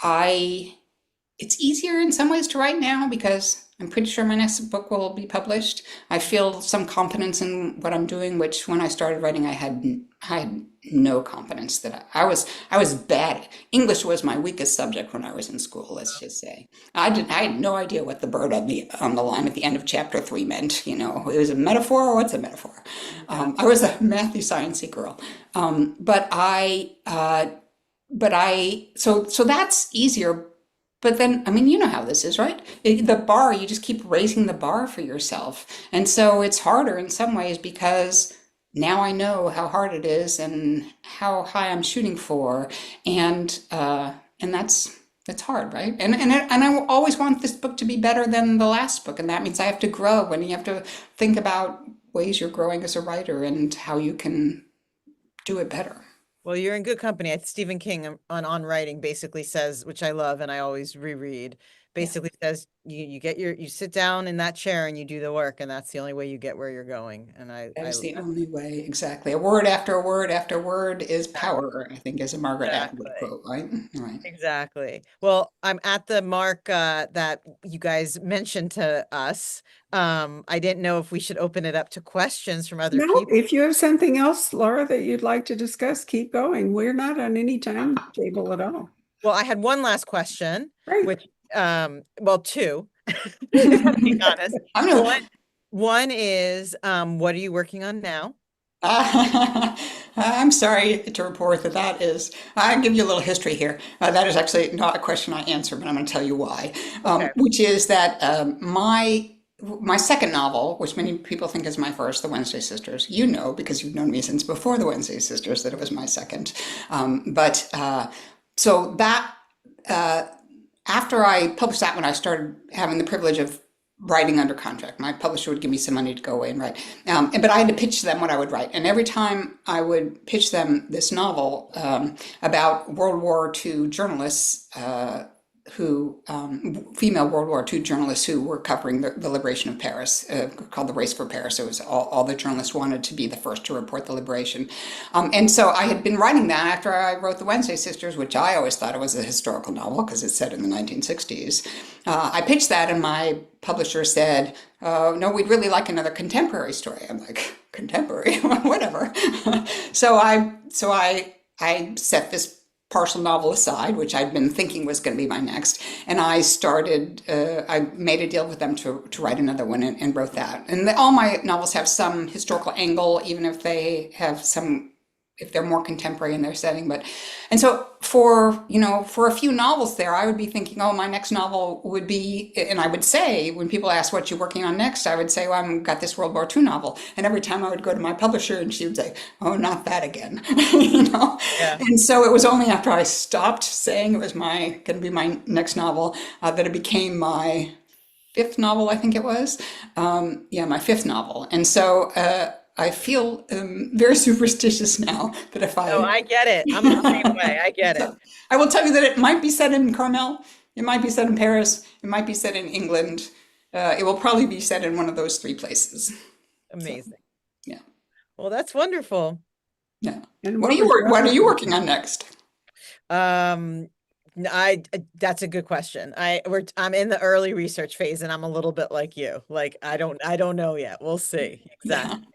it's easier in some ways to write now because I'm pretty sure my next book will be published. I feel some confidence in what I'm doing, which when I started writing, I had no confidence that I was bad. English was my weakest subject when I was in school, let's just say. I had no idea what the bird on the line at the end of chapter 3 meant. You know, it was a metaphor or what's a metaphor? I was a mathy sciencey girl. So that's easier. But then, I mean, you know how this is, right? The bar, you just keep raising the bar for yourself. And so it's harder in some ways because now I know how hard it is and how high I'm shooting for. And that's hard, right? And I always want this book to be better than the last book. And that means I have to grow and you have to think about ways you're growing as a writer and how you can do it better. Well, you're in good company. Stephen King on writing basically says, which I love and I always reread, basically says you sit down in that chair and you do the work, and that's the only way you get where you're going. And That is the only way, exactly. A word after word after word is power, I think, is a Margaret Atwood quote, right? Right. Exactly. Well, I'm at the mark that you guys mentioned to us. I didn't know if we should open it up to questions from other No, people. if you have something else, Laura, that you'd like to discuss, keep going. We're not on any timetable at all. Well, I had one last question, Great. which, well, two, if I'm being honest. One is, what are you working on now? I'm sorry to report that is, I'll give you a little history here. That is actually not a question I answer, but I'm going to tell you why. Okay. Which is that my second novel, which many people think is my first, The Wednesday Sisters, you know, because you've known me since before The Wednesday Sisters, that it was my second. So that, after I published that one, I started having the privilege of writing under contract. My publisher would give me some money to go away and write. But I had to pitch them what I would write. And every time I would pitch them this novel about World War II journalists female World War II journalists who were covering the liberation of Paris, called The Race for Paris. It was all the journalists wanted to be the first to report the liberation. And so I had been writing that after I wrote The Wednesday Sisters, which I always thought it was a historical novel because it's set in the 1960s. I pitched that and my publisher said, no, we'd really like another contemporary story. I'm like, contemporary? Whatever. So I set this partial novel aside, which I'd been thinking was going to be my next, and I made a deal with them to write another one and wrote that. And all my novels have some historical angle, even if they have if they're more contemporary in their setting. And so for a few novels there, I would be thinking, oh, my next novel would be, and I would say, when people ask what you're working on next, I would say, well, I've got this World War II novel. And every time I would go to my publisher and she would say, oh, not that again, Yeah. And so it was only after I stopped saying it was going to be my next novel that it became my fifth novel, I think it was. My fifth novel. And so I feel very superstitious now that if I... Oh, I get it. I'm the same way. I get it. I will tell you that it might be set in Carmel. It might be set in Paris. It might be set in England. It will probably be set in one of those three places. Amazing. So, yeah. Well, that's wonderful. Yeah. And what are you working on next? That's a good question. I'm in the early research phase and I'm a little bit like you. Like, I don't know yet. We'll see. Exactly. Yeah.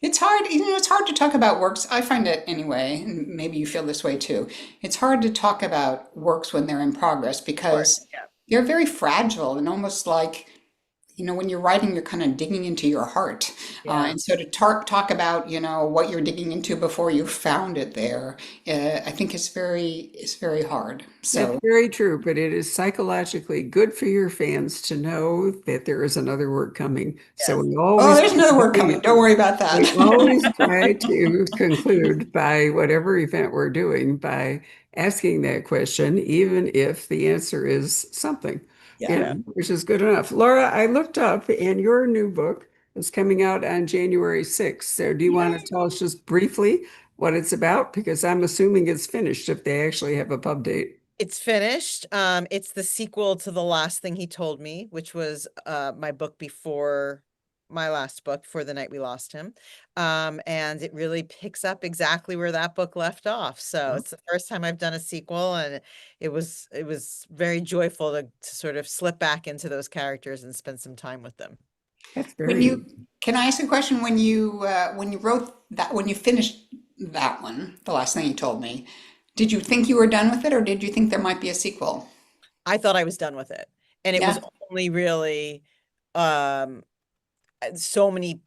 It's hard, it's hard to talk about works. I find it anyway, and maybe you feel this way too. It's hard to talk about works when they're in progress because they're very fragile and almost like, when you're writing, you're kind of digging into your heart. And so to talk about, what you're digging into before you found it there, I think it's very hard. So that's very true, but it is psychologically good for your fans to know that there is another work coming. Yes. So we always there's another work coming. Don't worry about that. We always try to conclude by whatever event we're doing by asking that question, even if the answer is something. Yeah, which is good enough. Laura, I looked up and your new book is coming out on January 6th. So do you want to tell us just briefly what it's about? Because I'm assuming it's finished if they actually have a pub date. It's finished. It's the sequel to The Last Thing He Told Me, which was my book before my last book, For the Night We Lost Him. And it really picks up exactly where that book left off. So it's the first time I've done a sequel, and it was very joyful to sort of slip back into those characters and spend some time with them. That's When very you, can I ask a question? When you wrote that, when you finished that one, the last thing you told me, did you think you were done with it, or did you think there might be a sequel? I thought I was done with it. And it was Yeah. only really so many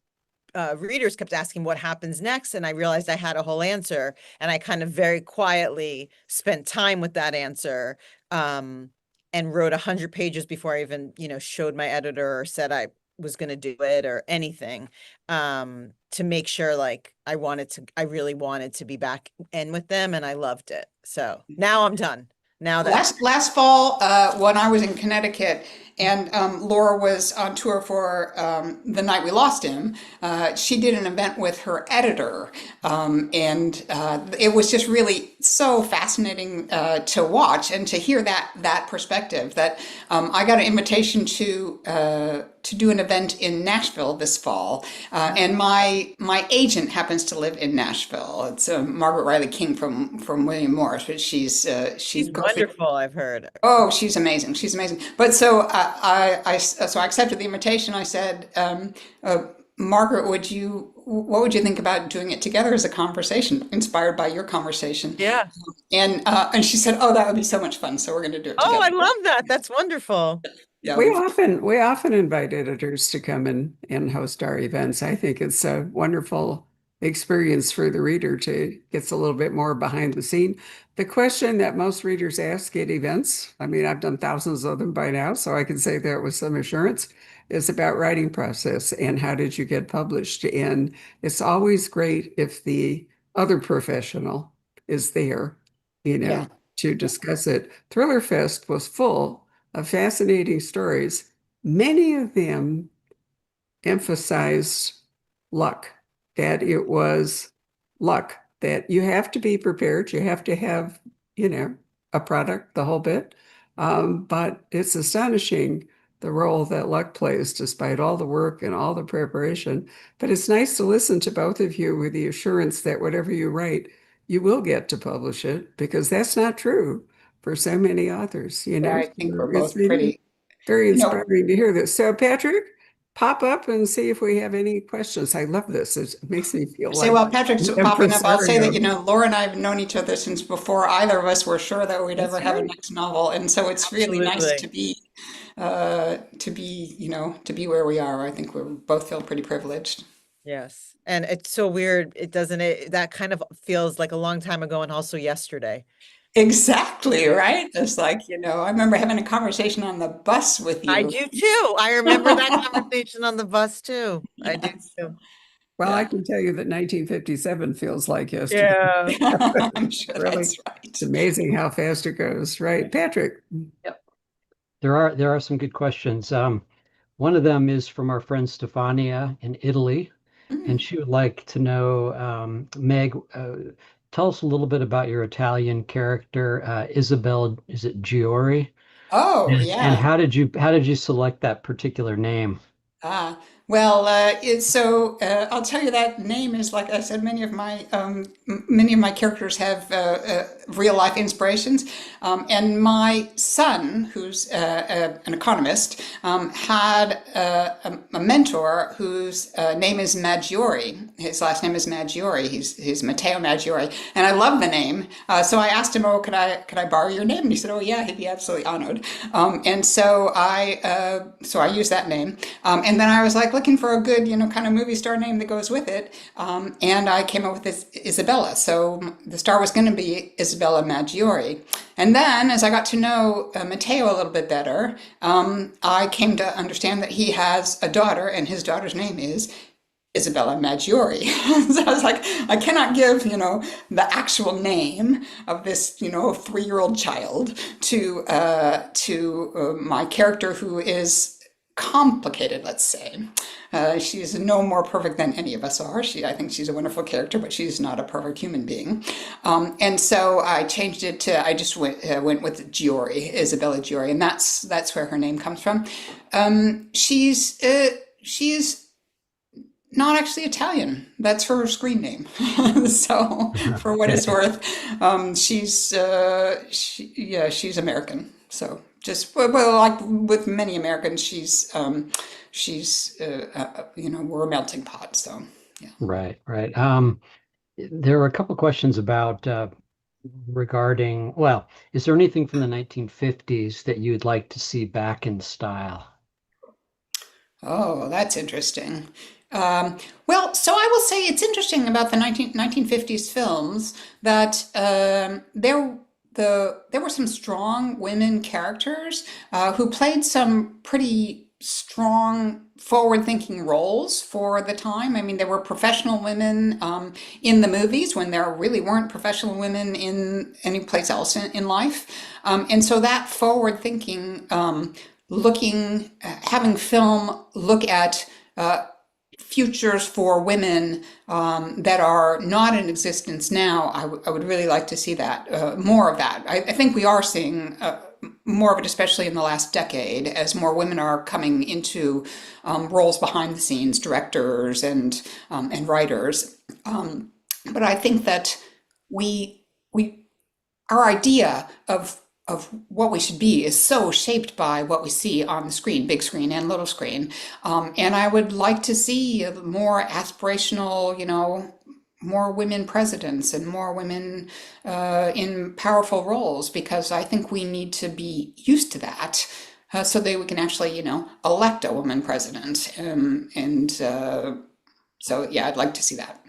readers kept asking what happens next, and I realized I had a whole answer, and I kind of very quietly spent time with that answer, and wrote 100 pages before I even, showed my editor or said I was going to do it or anything, to make sure, like, I really wanted to be back in with them, and I loved it. So now I'm done. Now that Last fall, when I was in Connecticut and Laura was on tour for The Night We Lost Him, she did an event with her editor. And it was just really so fascinating to watch and to hear that perspective. That I got an invitation to do an event in Nashville this fall, and my agent happens to live in Nashville. It's Margaret Riley King from William Morris, but she's wonderful, I've heard. Oh, she's amazing. She's amazing. But so so I accepted the invitation. I said, Margaret, what would you think about doing it together as a conversation, inspired by your conversation? Yeah. And she said, oh, that would be so much fun. So we're going to do it Oh, I together. love that. That's wonderful. Yeah. we often invite editors to come and host our events. I think it's a wonderful experience for the reader to get a little bit more behind the scene. The question that most readers ask at events, I mean, I've done thousands of them by now, so I can say that with some assurance, is about writing process and how did you get published? And it's always great if the other professional is there, Yeah. to discuss it. Thriller Fest was full of fascinating stories. Many of them emphasized luck, that it was luck, that you have to be prepared. You have to have, a product, the whole bit. But it's astonishing the role that luck plays despite all the work and all the preparation. But it's nice to listen to both of you with the assurance that whatever you write, you will get to publish it, because that's not true for so many authors, Yeah, I think we're It's both really pretty, very you know, inspiring to hear this. So, Patrick, pop up and see if we have any questions. I love this. It makes me feel say, like well, Patrick's an popping up. I'll say that, impresario. Laura and I have known each other since before either of us were sure that we'd ever That's have a right. next novel. And so it's really nice Absolutely. to be where we are. I think we both feel pretty privileged. Yes. And it's so weird. That kind of feels like a long time ago and also yesterday. Exactly, right? It's like, I remember having a conversation on the bus with I you. do too. I remember that conversation on the bus too. I do Yes. too. Well, I Yeah. can tell you that 1957 feels like yesterday. Yeah. I'm sure Really, that's it's right. amazing how fast it goes, right? Patrick. Yep. There are some good questions. One of them is from our friend Stefania in Italy, and Mm. she would like to know, Meg, tell us a little bit about your Italian character, Isabella, is it Giori? Oh, And yeah. how did you select that particular name? Ah, well, I'll tell you that name is, like I said, many of my characters have real life inspirations, and my son, who's an economist, had a mentor whose name is Maggiori. His last name is Maggiori. He's Matteo Maggiori, and I love the name. So I asked him, "Oh, could I borrow your name?" And he said, "Oh, yeah, he'd be absolutely honored." And so I used that name. And then I was like looking for a good, kind of movie star name that goes with it. And I came up with this Isabella. So the star was going to be Isabella Maggiori. And then as I got to know Matteo a little bit better, I came to understand that he has a daughter, and his daughter's name is Isabella Majiori. So I was like, I cannot give, the actual name of this, 3-year-old child to my character, who is complicated, let's say. She's no more perfect than any of us are. I think she's a wonderful character, but she's not a perfect human being. And so I changed it to, I just went with Giori, Isabella Giori, and that's where her name comes from. She's not actually Italian. That's her screen name. So, for what it's Okay. worth, she's American. So, just well, like with many Americans, we're a melting pot. So, yeah. Right, right. There were a couple questions about regarding, well, is there anything from the 1950s that you'd like to see back in style? Oh, that's interesting. Well, so I will say it's interesting about the 1950s films that there were some strong women characters who played some pretty strong forward-thinking roles for the time. I mean, there were professional women in the movies when there really weren't professional women in any place else in life. And so that forward-thinking having film look at futures for women that are not in existence now, I would really like to see that, more of that. I think we are seeing more of it, especially in the last decade, as more women are coming into roles behind the scenes, directors and writers. But I think that we our idea of what we should be is so shaped by what we see on the screen, big screen and little screen. And I would like to see more aspirational, more women presidents and more women in powerful roles, because I think we need to be used to that so that we can actually, elect a woman president. So, yeah, I'd like to see that.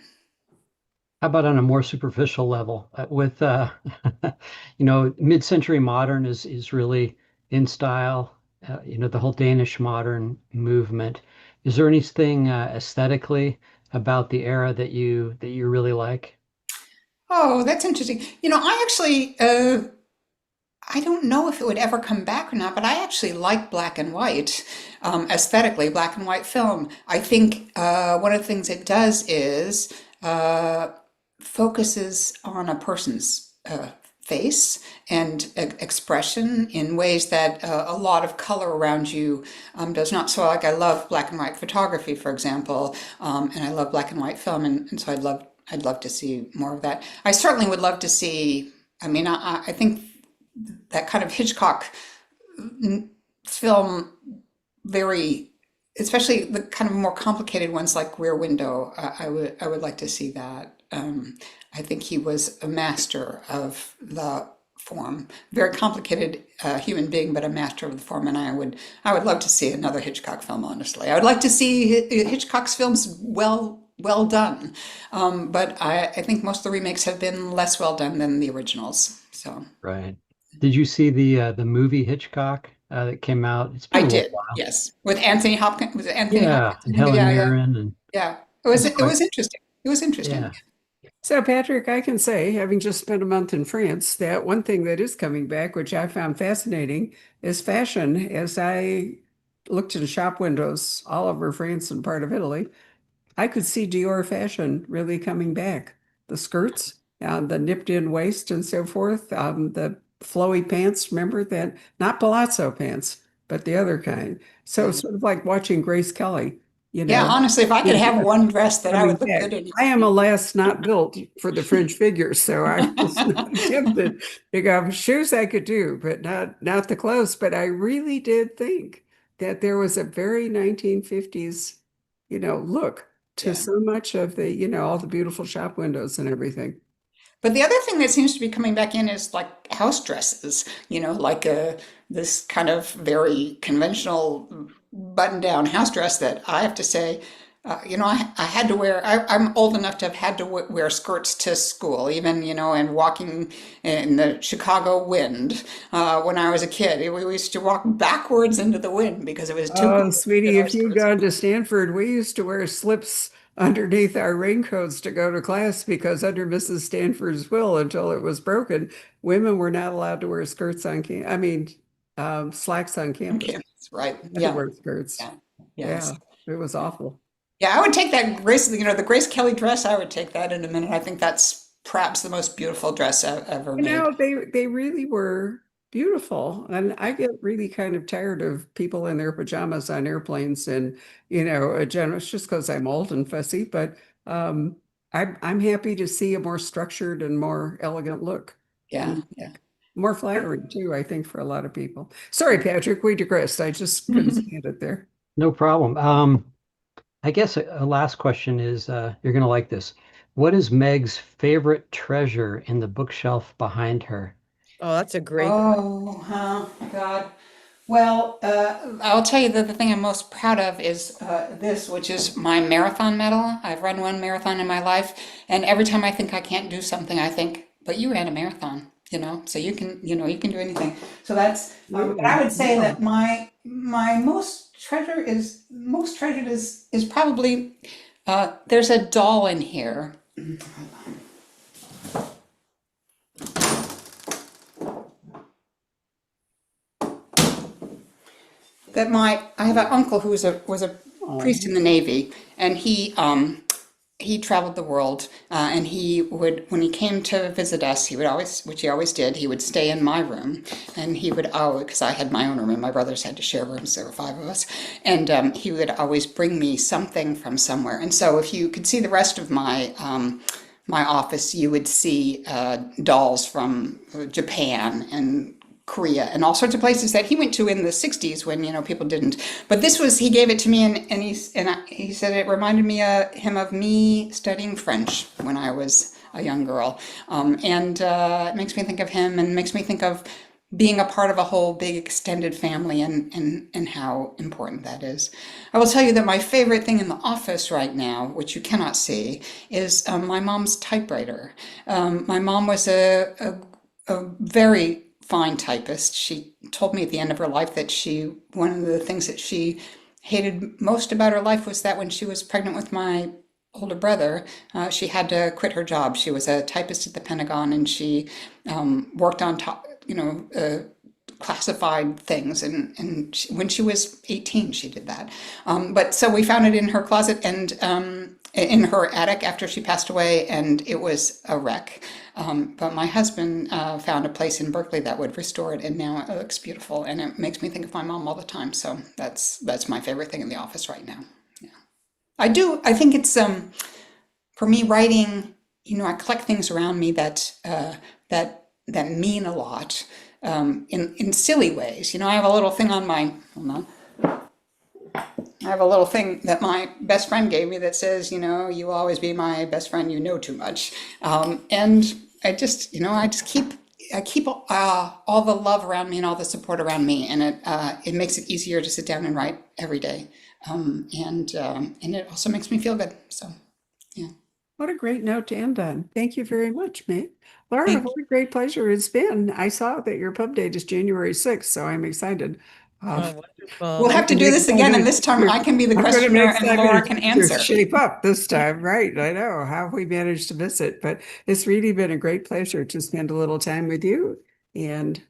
How about on a more superficial level with mid-century modern is really in style. The whole Danish modern movement. Is there anything aesthetically about the era that you really like? Oh, that's interesting. I actually, I don't know if it would ever come back or not, but I actually like black and white, aesthetically, black and white film. I think one of the things it does is focuses on a person's face and expression in ways that a lot of color around you does not. So, like, I love black and white photography, for example, and I love black and white film, and so I'd love to see more of that. I certainly would love to see. I mean, I think that kind of Hitchcock film, very, especially the kind of more complicated ones like Rear Window. I would like to see that. I think he was a master of the form, very complicated human being, but a master of the form. And I would love to see another Hitchcock film. Honestly, I would like to see Hitchcock's films well done. But I think most of the remakes have been less well done than the originals. So. Right. Did you see the movie Hitchcock that came out? It's been I a little did, while. yes. With Anthony Hopkins, was it Anthony Yeah, Hopkins? and Helen Yeah, yeah, Mirren and yeah. It it was was it quite was interesting. It was interesting. yeah. So, Patrick, I can say, having just spent a month in France, that one thing that is coming back, which I found fascinating, is fashion. As I looked in shop windows all over France and part of Italy, I could see Dior fashion really coming back. The skirts, the nipped in waist and so forth, the flowy pants, remember that? Not palazzo pants, but the other kind. So Yeah. sort of like watching Grace Kelly, you Yeah, know, honestly, if I could have one dress that I coming would look back. good in. I am, alas, not built for the French figure, so I was not tempted to go. Shoes I could do, but not the clothes. But I really did think that there was a very 1950s, look to Yeah. so much of the, all the beautiful shop windows and everything. But the other thing that seems to be coming back in is like house dresses, like this kind of very conventional button-down house dress that I have to say, I had to wear, I'm old enough to have had to wear skirts to school, even, and walking in the Chicago wind when I was a kid. We used to walk backwards into the wind because it was too Oh, cold to get sweetie, our if you'd skirts. gone to Stanford, we used to wear slips underneath our raincoats to go to class because under Mrs. Stanford's will, until it was broken, women were not allowed to wear skirts on slacks on campus. Okay, that's right. Had to Yeah, wear skirts. yeah, yes. Yeah, it was awful. Yeah, I would take that Grace, the Grace Kelly dress. I would take that in a minute. I think that's perhaps the most beautiful dress ever made. They really were. Beautiful. And I get really kind of tired of people in their pajamas on airplanes and, it's just because I'm old and fussy, but um, I'm happy to see a more structured and more elegant look Yeah, and yeah. more flattering too, I think, for a lot of people. Sorry, Patrick, we digressed. I just couldn't stand it there. No problem. I guess a last question is you're going to like this. What is Meg's favorite treasure in the bookshelf behind her? Oh, that's a great question. Oh, God. Well, I'll tell you that the thing I'm most proud of is this, which is my marathon medal. I've run one marathon in my life, and every time I think I can't do something, I think, but you ran a marathon, so you can do anything. So that's, but I would say that my most treasured is probably there's a doll in here. That I have an uncle who was a priest in the Navy, and he traveled the world, and he would, when he came to visit us, he would always, which he always did, he would stay in my room, and he would always, because I had my own room and my brothers had to share rooms, there were five of us, and he would always bring me something from somewhere. And so if you could see the rest of my office, you would see dolls from Japan and Korea and all sorts of places that he went to in the 60s when people didn't. But this was, he gave it to me, and he said it reminded him of me studying French when I was a young girl, and it makes me think of him and makes me think of being a part of a whole big extended family, and how important that is. I will tell you that my favorite thing in the office right now, which you cannot see, is my mom's typewriter. My mom was a very fine typist. She told me at the end of her life that one of the things that she hated most about her life was that when she was pregnant with my older brother, she had to quit her job. She was a typist at the Pentagon, and she worked on top, classified things. And when she was 18, she did that. But so we found it in her closet and in her attic after she passed away, and it was a wreck. But my husband found a place in Berkeley that would restore it, and now it looks beautiful, and it makes me think of my mom all the time. So that's my favorite thing in the office right now. Yeah, I think it's for me writing. I collect things around me that mean a lot in silly ways. I have a little thing on my hold on. I have a little thing that my best friend gave me that says, "You'll always be my best friend. You know too much." And I keep all the love around me and all the support around me, and it makes it easier to sit down and write every day, and it also makes me feel good. So, yeah. What a great note to end on. Thank you very much, Meg. Laura, what a great pleasure it's been. I saw that your pub date is January 6th, so I'm excited. Oh, wonderful. We'll have to do this again, and this time I can be the questioner and Laura can answer. Shape up this time, right? I know. How have we managed to miss it? But it's really been a great pleasure to spend a little time with you. And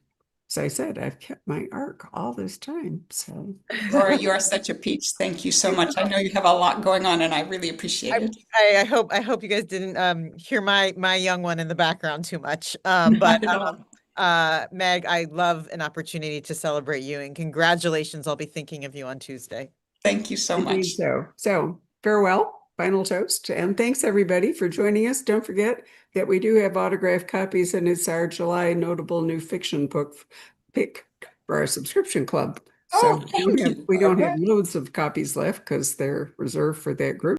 as I said, I've kept my arc all this time. So, Laura, you are such a peach. Thank you so much. I know you have a lot going on, and I really appreciate it. I hope you guys didn't hear my young one in the background too much. But Meg, I love an opportunity to celebrate you, and congratulations. I'll be thinking of you on Tuesday. Thank you so much. So farewell, final toast, and thanks everybody for joining us. Don't forget that we do have autographed copies, and it's our July notable new fiction book pick for our subscription club. So Oh, thank you. we don't have loads of copies left because they're reserved for that group.